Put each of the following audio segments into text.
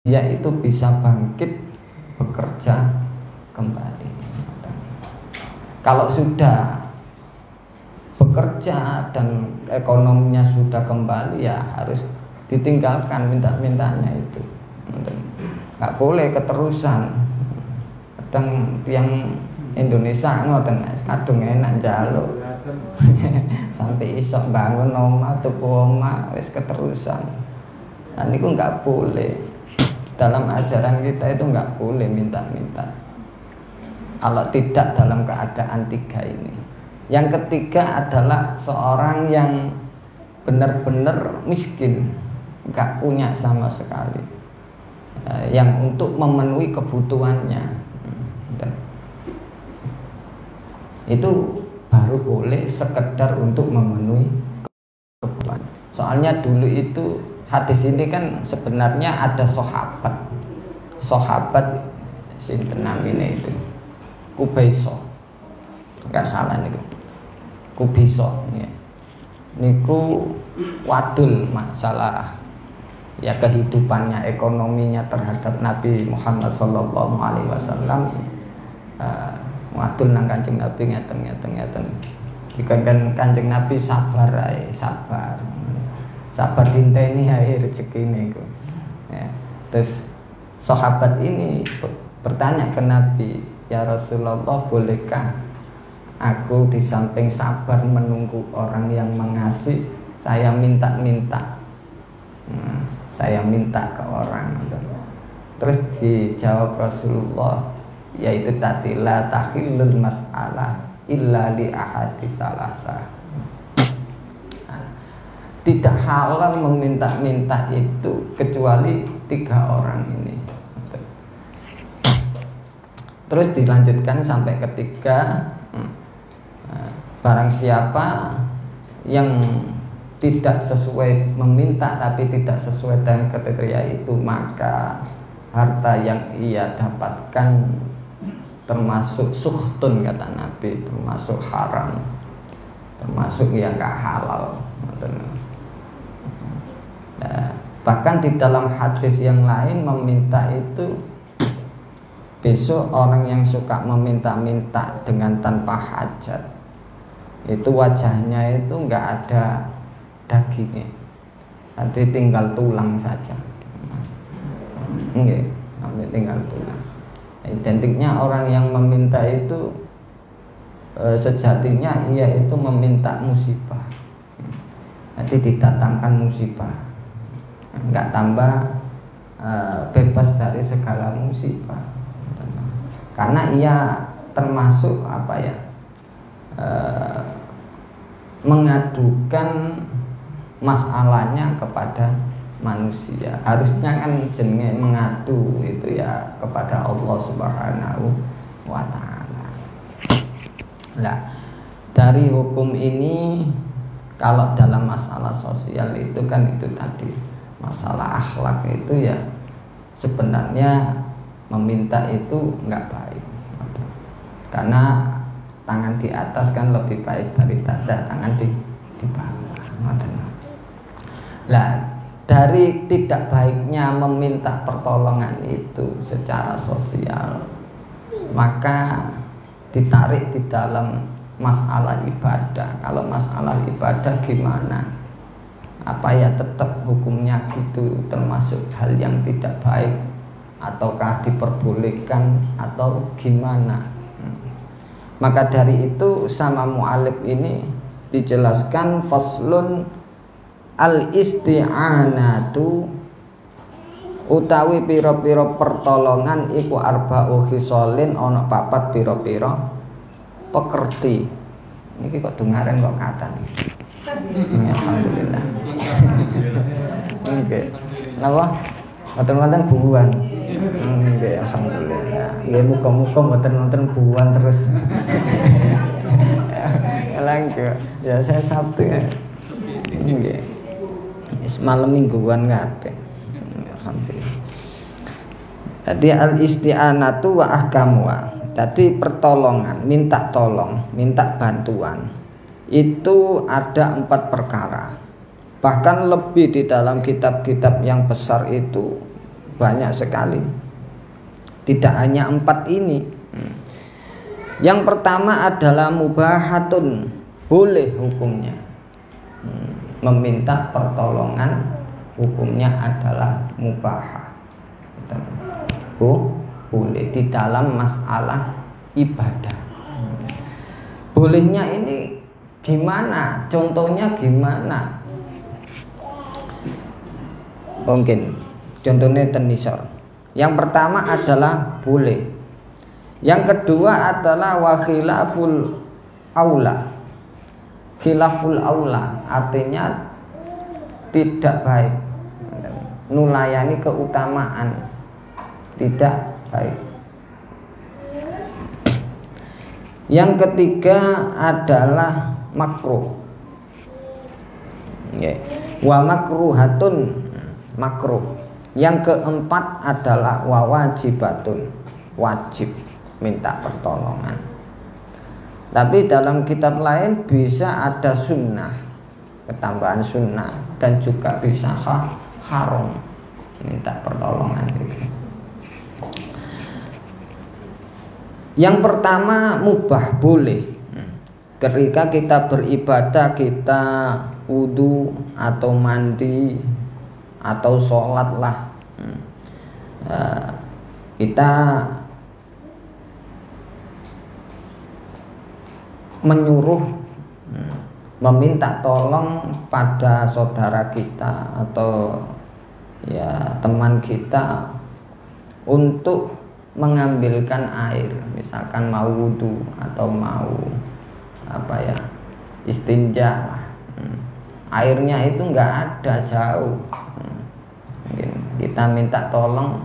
dia itu bisa bangkit bekerja kembali. Kalau sudah bekerja dan ekonominya sudah kembali, ya harus ditinggalkan minta-mintanya itu. Nggak boleh keterusan. Kadang yang Indonesia ngoten kadung enak njaluk sampai isok bangun omah tuku omah wis keterusan. Nah niku nggak boleh. Dalam ajaran kita itu nggak boleh minta-minta. Kalau tidak dalam keadaan tiga ini. Yang ketiga adalah seorang yang benar-benar miskin, nggak punya sama sekali, yang untuk memenuhi kebutuhannya, itu baru boleh sekedar untuk memenuhi kebutuhan. Soalnya dulu itu hadis ini kan sebenarnya ada sahabat sinten namine itu Kubaiso, nggak salah niku Kubiso ya. Niku wadul masalah ya kehidupannya, ekonominya terhadap Nabi Muhammad Sallallahu Alaihi Wasallam. Wadul nang Kanjeng Nabi ngeten. Dikon Kanjeng Nabi sabar ae, sabar dinteni ae rezekine iku. Ya. Terus sahabat ini bertanya ke Nabi, ya Rasulullah, bolehkah aku di samping sabar menunggu orang yang mengasih, saya minta-minta, saya minta ke orang. Terus dijawab Rasulullah, yaitu tadi la tahillul mas'alah illa li ahadi salasa. Tidak halal meminta-minta itu kecuali tiga orang ini. Terus dilanjutkan sampai ketiga, barang siapa yang tidak sesuai meminta tapi tidak sesuai dengan kriteria itu, maka harta yang ia dapatkan termasuk suhtun, kata Nabi, termasuk haram, termasuk yang gak halal. Nah, bahkan di dalam hadis yang lain meminta itu, besok orang yang suka meminta-minta dengan tanpa hajat itu wajahnya itu nggak ada dagingnya, nanti tinggal tulang saja. Enggak, nanti tinggal tulang. Identiknya orang yang meminta itu sejatinya ia itu meminta musibah, nanti didatangkan musibah, nggak tambah bebas dari segala musibah, karena ia termasuk apa ya, mengadukan masalahnya kepada manusia. Harusnya kan jenenge mengadu itu ya kepada Allah Subhanahu wa ta'ala. Nah, dari hukum ini kalau dalam masalah sosial itu kan itu tadi masalah akhlak itu ya sebenarnya meminta itu enggak baik, karena tangan di atas kan lebih baik daripada tangan di bawah. Lah, dari tidak baiknya meminta pertolongan itu secara sosial, maka ditarik di dalam masalah ibadah. Kalau masalah ibadah gimana? Apa ya tetap hukumnya gitu, termasuk hal yang tidak baik, ataukah diperbolehkan atau gimana? Maka dari itu sama mu'alif ini dijelaskan faslun al-isti'anatu utawi piro-piro pertolongan iku arba'u khisolin ono papat piro-piro pekerti. Ini kok dengaren kok kata nih. Alhamdulillah. Oke. Napa? Mboten-mboten buuan. Oke, alhamdulillah. Ya muga-muga mboten-mboten buuan terus. Langka. Ya saya Sabtu ya. Nggih. Wis malam mingguan kabeh. Alhamdulillah. Jadi al-isti'anatu wa ahkamuha. Tadi pertolongan, minta tolong, minta bantuan. Itu ada 4 perkara. Bahkan lebih di dalam kitab-kitab yang besar itu banyak sekali, tidak hanya 4 ini. Yang pertama adalah mubahatun, boleh hukumnya. Meminta pertolongan hukumnya adalah mubahah, boleh di dalam masalah ibadah. Bolehnya ini gimana? Contohnya gimana? Mungkin contohnya tenisor. Yang pertama adalah boleh. Yang kedua adalah wa khilaful aula. Khilaful aula artinya tidak baik, nulayani keutamaan, tidak baik. Yang ketiga adalah makruh. Wa makruhatun, makruh. Yang keempat adalah wa wajibatun, wajib minta pertolongan. Tapi dalam kitab lain bisa ada sunnah, ketambahan sunnah, dan juga bisa haram minta pertolongan itu. Yang pertama mubah, boleh. Ketika kita beribadah, kita wudu atau mandi atau sholat lah, kita menyuruh, meminta tolong pada saudara kita atau ya teman kita untuk mengambilkan air, misalkan mau wudu atau mau istinja lah. Airnya itu nggak ada, jauh. Kita minta tolong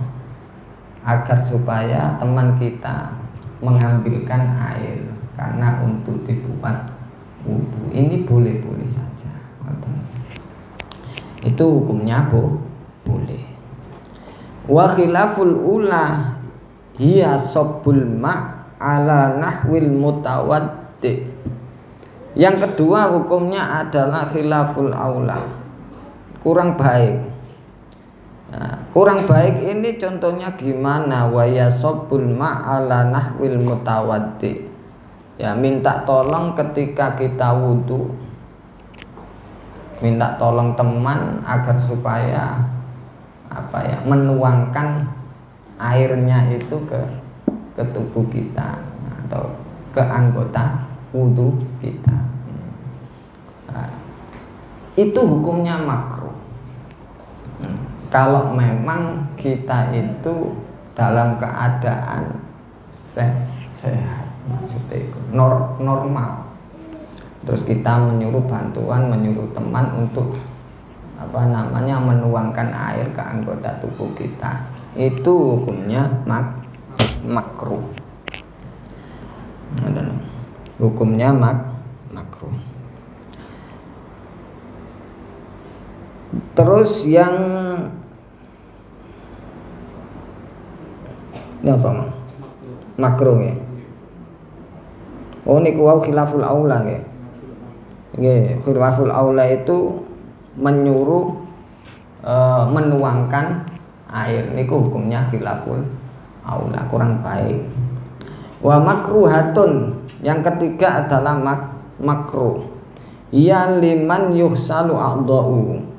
agar supaya teman kita mengambilkan air karena untuk dibuat wudu. Ini boleh-boleh saja. Itu hukumnya boleh. Wa khilaful ula hiya sabbul ma' ala nahwil mutawaddi. Yang kedua hukumnya adalah khilaful aula, kurang baik. Kurang baik ini contohnya gimana? Wa ya sabbul ma' ala nahwil mutawaddi. Ya, minta tolong ketika kita wudu, minta tolong teman agar supaya menuangkan airnya itu ke tubuh kita atau ke anggota wudu kita. Itu hukumnya makruh. Kalau memang kita itu dalam keadaan sehat, maksudnya itu normal, terus kita menyuruh bantuan, menyuruh teman untuk menuangkan air ke anggota tubuh kita, itu hukumnya makruh. Hukumnya makruh. Terus yang apa? Makruh ya. Oh niku wau khilaful aula ya. Nggih, khilaful aula itu menyuruh menuangkan air, niku hukumnya khilaful aula, kurang baik. Wa makruhatun, yang ketiga adalah makruh. Ya liman yuhsalu a'dha'u.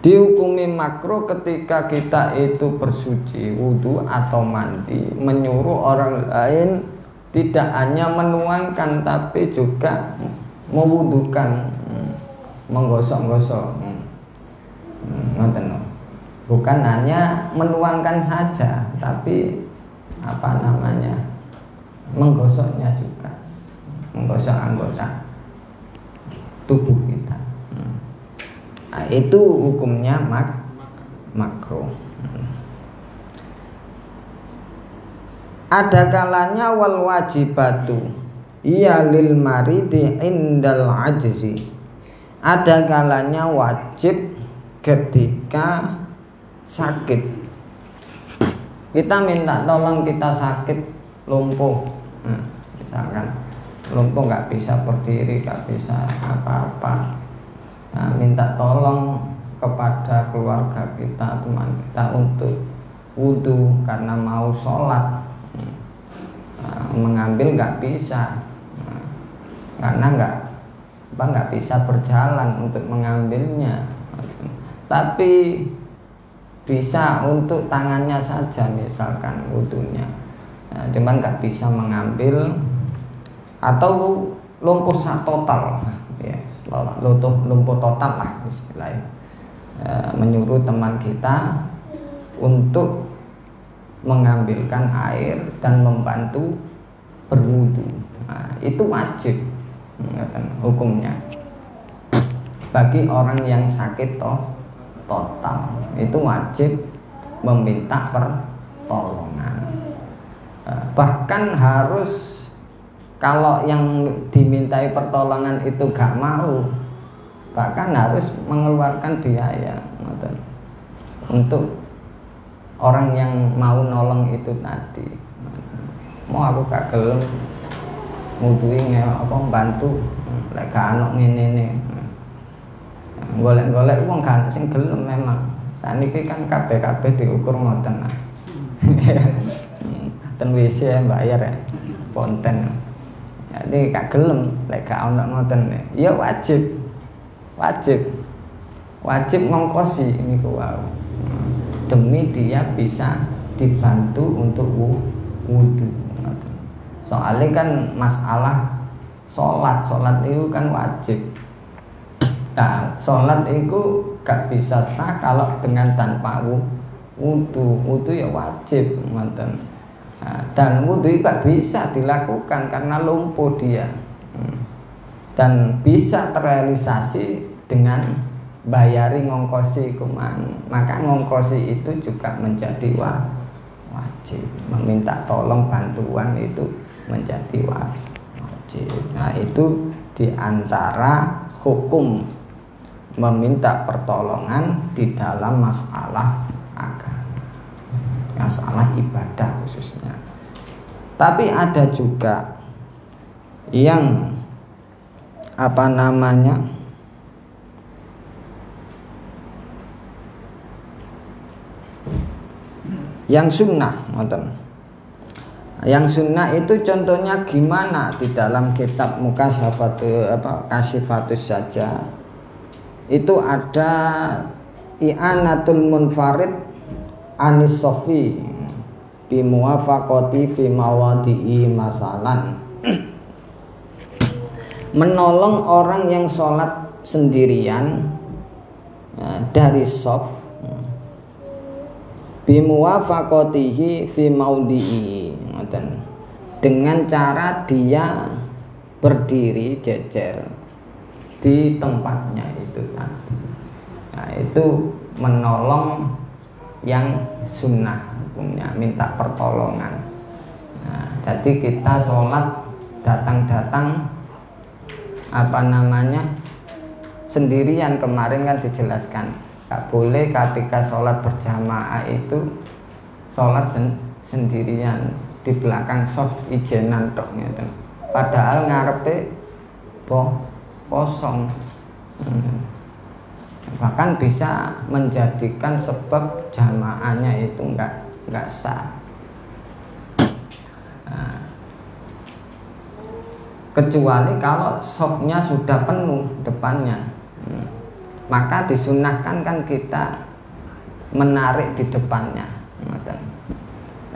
Dihukumi makruh ketika kita itu bersuci, wudu atau mandi, menyuruh orang lain tidak hanya menuangkan tapi juga mewudukan, menggosok-gosok. Bukan hanya menuangkan saja, tapi menggosoknya juga, menggosok anggota tubuh kita. Nah, itu hukumnya makruh. Ada kalanya wal wajibatu iya lil maridi indal ajzi. Ada kalanya wajib ketika sakit. Kita minta tolong, kita sakit, lumpuh, misalkan lumpuh, nggak bisa berdiri, nggak bisa apa-apa. Nah, minta tolong kepada keluarga kita, teman kita untuk wudhu karena mau sholat, mengambil nggak bisa, karena nggak bisa berjalan untuk mengambilnya, tapi bisa untuk tangannya saja misalkan wudhunya, cuman nggak bisa mengambil, atau lumpuh total, ya lumpuh total lah istilahnya, menyuruh teman kita untuk mengambilkan air dan membantu berwudu, itu wajib hukumnya bagi orang yang sakit total, itu wajib meminta pertolongan, bahkan harus. Kalau yang dimintai pertolongan itu gak mau, bahkan harus mengeluarkan biaya untuk orang yang mau nolong itu tadi. Mau aku gak gelem ngudui apa bantu lek gak ono ngene-ngene. Golek-golek wong gak sing gelem memang. Saniki kan kabeh diukur ngoten. Ten WC bayar ya. Konten. Jadi gak gelem lek gak ono ngoten ya wajib ngongkosi niku wae demi dia bisa dibantu untuk wudu. Soalnya kan masalah sholat itu kan wajib. Nah, sholat itu gak bisa sah kalau dengan tanpa wudu ya wajib ngoten. Dan wudhu itu gak bisa dilakukan karena lumpuh dia, dan bisa terrealisasi dengan bayari ngongkosi kumang, maka ngongkosi itu juga menjadi wajib, meminta tolong bantuan itu menjadi wajib. Nah, itu diantara hukum meminta pertolongan di dalam masalah agama, masalah ibadah khususnya. Tapi ada juga yang yang sunnah, yang sunnah itu contohnya gimana di dalam kitab Kasyifatus saja itu ada i'anatul munfarid anis sofi bimuwafaqati fi mawadi'i masalan, menolong orang yang sholat sendirian dari sof bimuwafaqatihi fi maudi'i, dengan cara dia berdiri jejer di tempatnya itu tadi. Nah, itu menolong yang sunnah hukumnya, minta pertolongan. Nah, jadi kita sholat datang sendirian, kemarin kan dijelaskan gak boleh ketika sholat berjamaah itu sholat sendirian di belakang sof ijenan tok gitu. Padahal ngarepe kosong, bahkan bisa menjadikan sebab jamaahnya itu enggak sah. Nah, kecuali kalau softnya sudah penuh depannya, maka disunahkan kan kita menarik di depannya.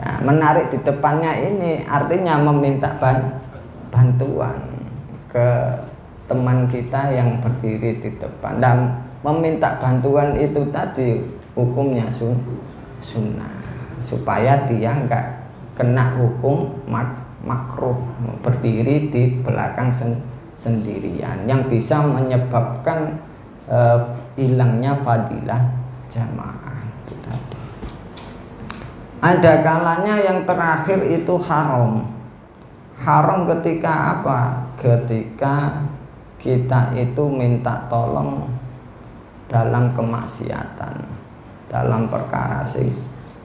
Nah, menarik di depannya ini artinya meminta bantuan ke teman kita yang berdiri di depan, dan meminta bantuan itu tadi hukumnya sunnah, supaya dia enggak kena hukum makruh berdiri di belakang sendirian yang bisa menyebabkan hilangnya fadilah jamaah itu tadi. Ada kalanya yang terakhir itu haram ketika apa? Ketika kita itu minta tolong dalam kemaksiatan, dalam perkara sing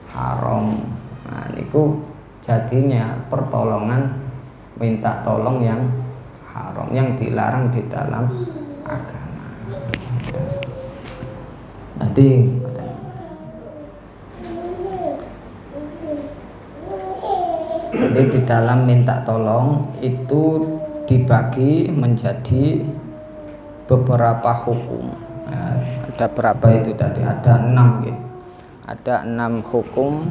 haram. Nah, niku jadinya pertolongan minta tolong yang haram, yang dilarang di dalam agama. Nanti jadi di dalam minta tolong itu dibagi menjadi beberapa hukum. Ada berapa itu tadi? Ada 6 gitu. Ada 6 hukum